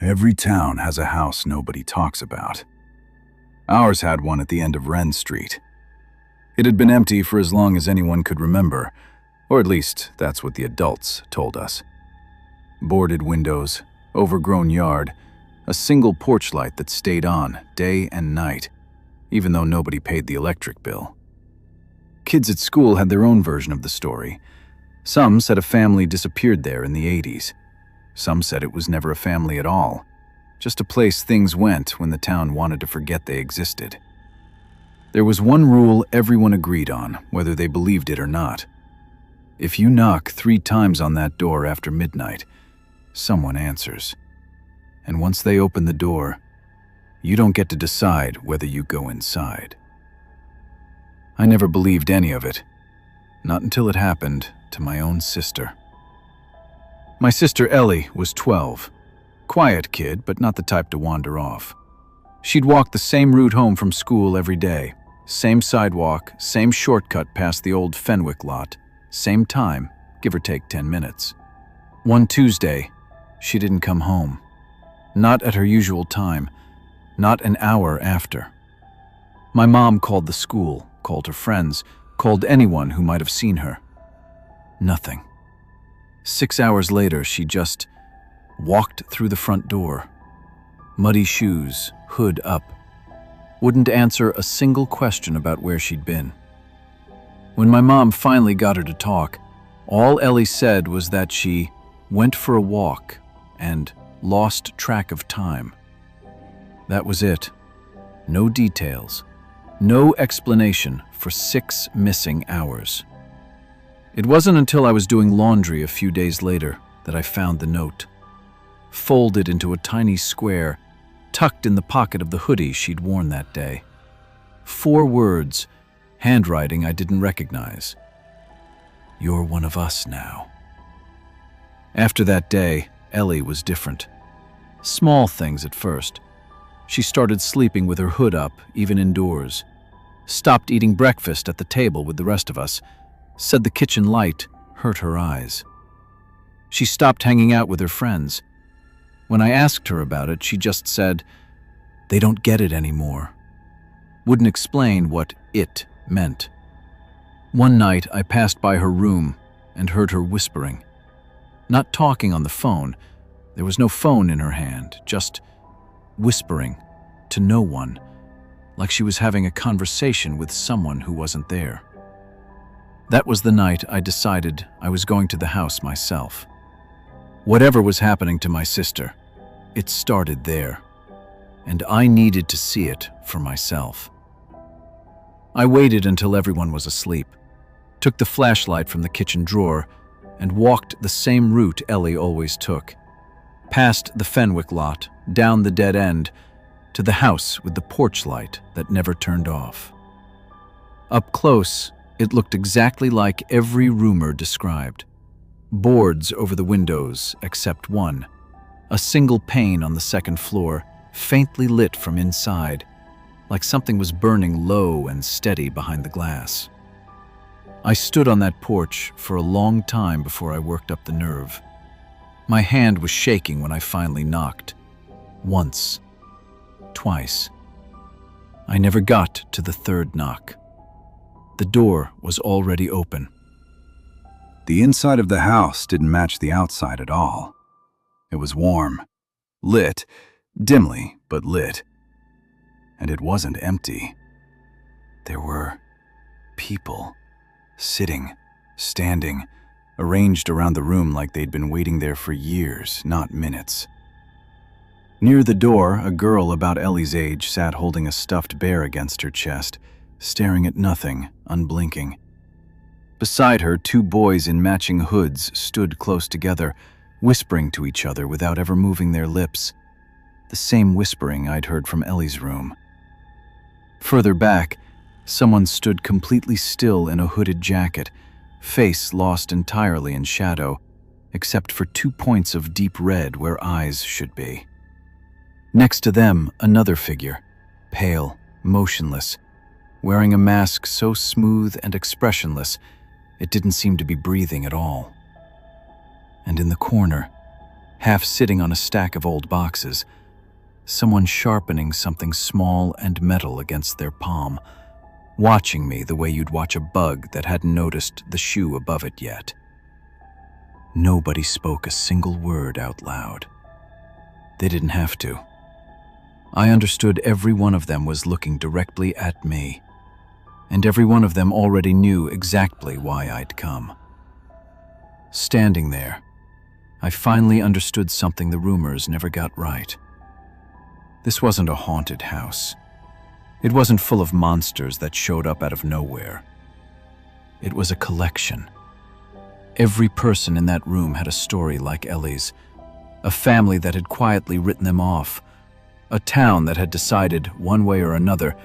Every town has a house nobody talks about. Ours had one at the end of Wren Street. It had been empty for as long as anyone could remember, or at least that's what the adults told us. Boarded windows, overgrown yard, a single porch light that stayed on day and night, even though nobody paid the electric bill. Kids at school had their own version of the story. Some said a family disappeared there in the 80s. Some said it was never a family at all, just a place things went when the town wanted to forget they existed. There was one rule everyone agreed on, whether they believed it or not. If you knock 3 times on that door after midnight, someone answers. And once they open the door, you don't get to decide whether you go inside. I never believed any of it, not until it happened to my own sister. My sister Ellie was 12. Quiet kid, but not the type to wander off. She'd walk the same route home from school every day. Same sidewalk, same shortcut past the old Fenwick lot. Same time, give or take 10 minutes. One Tuesday, she didn't come home. Not at her usual time, not an hour after. My mom called the school, called her friends, called anyone who might have seen her. Nothing. 6 hours later, she just walked through the front door. Muddy shoes, hood up. Wouldn't answer a single question about where she'd been. When my mom finally got her to talk, all Ellie said was that she went for a walk and lost track of time. That was it. No details. No explanation for 6 missing hours. It wasn't until I was doing laundry a few days later that I found the note. Folded into a tiny square, tucked in the pocket of the hoodie she'd worn that day. 4 words, handwriting I didn't recognize. "You're one of us now." After that day, Ellie was different. Small things at first. She started sleeping with her hood up, even indoors. Stopped eating breakfast at the table with the rest of us. Said the kitchen light hurt her eyes. She stopped hanging out with her friends. When I asked her about it, she just said, "They don't get it anymore." Wouldn't explain what "it" meant. One night, I passed by her room and heard her whispering. Not talking on the phone. There was no phone in her hand, just whispering to no one, like she was having a conversation with someone who wasn't there. That was the night I decided I was going to the house myself. Whatever was happening to my sister, it started there, and I needed to see it for myself. I waited until everyone was asleep, took the flashlight from the kitchen drawer, and walked the same route Ellie always took, past the Fenwick lot, down the dead end, to the house with the porch light that never turned off. Up close, it looked exactly like every rumor described. Boards over the windows, except one. A single pane on the second floor, faintly lit from inside, like something was burning low and steady behind the glass. I stood on that porch for a long time before I worked up the nerve. My hand was shaking when I finally knocked. Once. Twice. I never got to the 3rd knock. The door was already open. The inside of the house didn't match the outside at all. It was warm, lit, dimly, but lit. And it wasn't empty. There were people, sitting, standing, arranged around the room like they'd been waiting there for years, not minutes. Near the door, a girl about Ellie's age sat holding a stuffed bear against her chest, staring at nothing, unblinking. Beside her, 2 boys in matching hoods stood close together, whispering to each other without ever moving their lips. The same whispering I'd heard from Ellie's room. Further back, someone stood completely still in a hooded jacket, face lost entirely in shadow, except for 2 points of deep red where eyes should be. Next to them, another figure, pale, motionless, wearing a mask so smooth and expressionless, it didn't seem to be breathing at all. And in the corner, half sitting on a stack of old boxes, someone sharpening something small and metal against their palm, watching me the way you'd watch a bug that hadn't noticed the shoe above it yet. Nobody spoke a single word out loud. They didn't have to. I understood every one of them was looking directly at me, and every one of them already knew exactly why I'd come. Standing there, I finally understood something the rumors never got right. This wasn't a haunted house. It wasn't full of monsters that showed up out of nowhere. It was a collection. Every person in that room had a story like Ellie's, a family that had quietly written them off, a town that had decided, one way or another,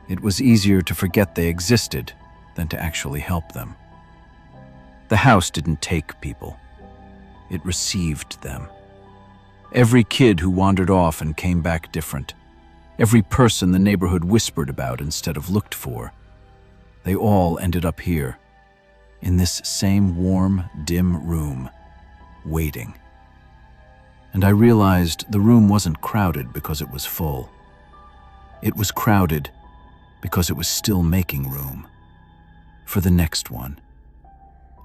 it was easier to forget they existed than to actually help them. The house didn't take people. It received them. Every kid who wandered off and came back different. Every person the neighborhood whispered about instead of looked for. They all ended up here, in this same warm, dim room, waiting. And I realized the room wasn't crowded because it was full. It was crowded because it was still making room for the next one,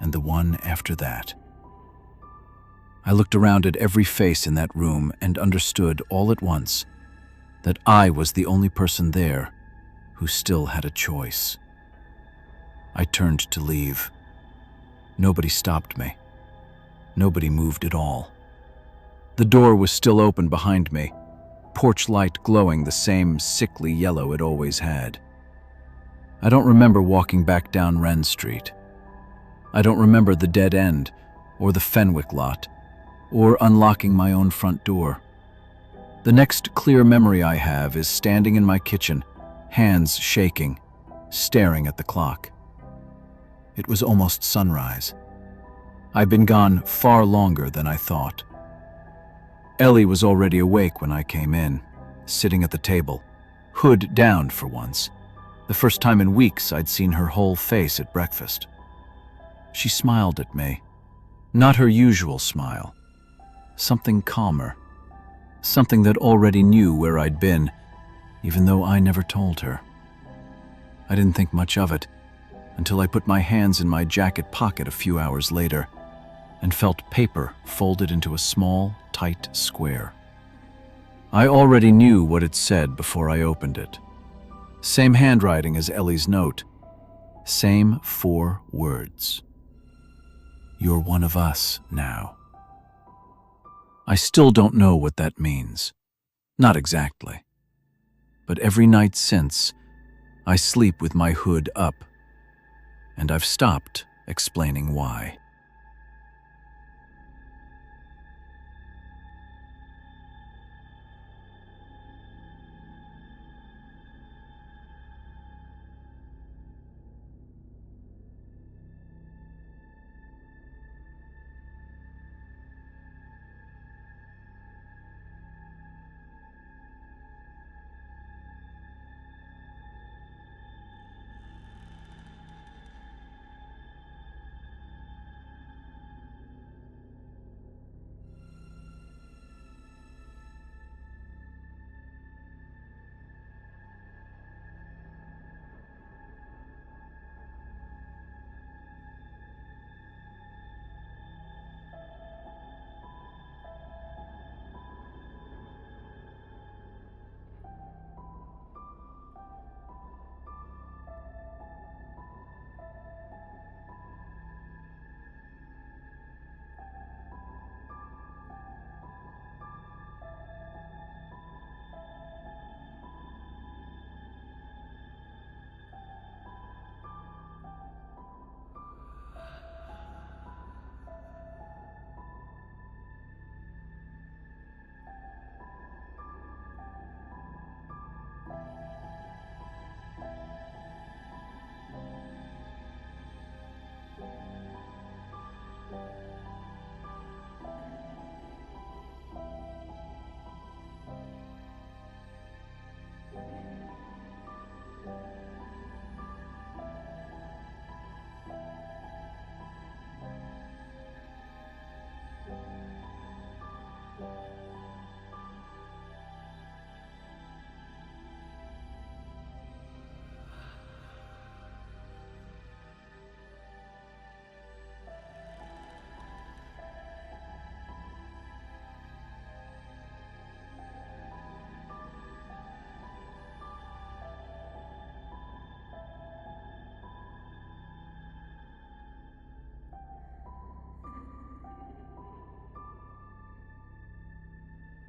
and the one after that. I looked around at every face in that room and understood all at once that I was the only person there who still had a choice. I turned to leave. Nobody stopped me. Nobody moved at all. The door was still open behind me, porch light glowing the same sickly yellow it always had. I don't remember walking back down Wren Street. I don't remember the dead end, or the Fenwick lot, or unlocking my own front door. The next clear memory I have is standing in my kitchen, hands shaking, staring at the clock. It was almost sunrise. I'd been gone far longer than I thought. Ellie was already awake when I came in, sitting at the table, hood down for once. The first time in weeks I'd seen her whole face at breakfast. She smiled at me. Not her usual smile. Something calmer. Something that already knew where I'd been, even though I never told her. I didn't think much of it until I put my hands in my jacket pocket a few hours later and felt paper folded into a small, tight square. I already knew what it said before I opened it. Same handwriting as Ellie's note. Same 4 words. You're one of us now. I still don't know what that means. Not exactly. But every night since, I sleep with my hood up. And I've stopped explaining why.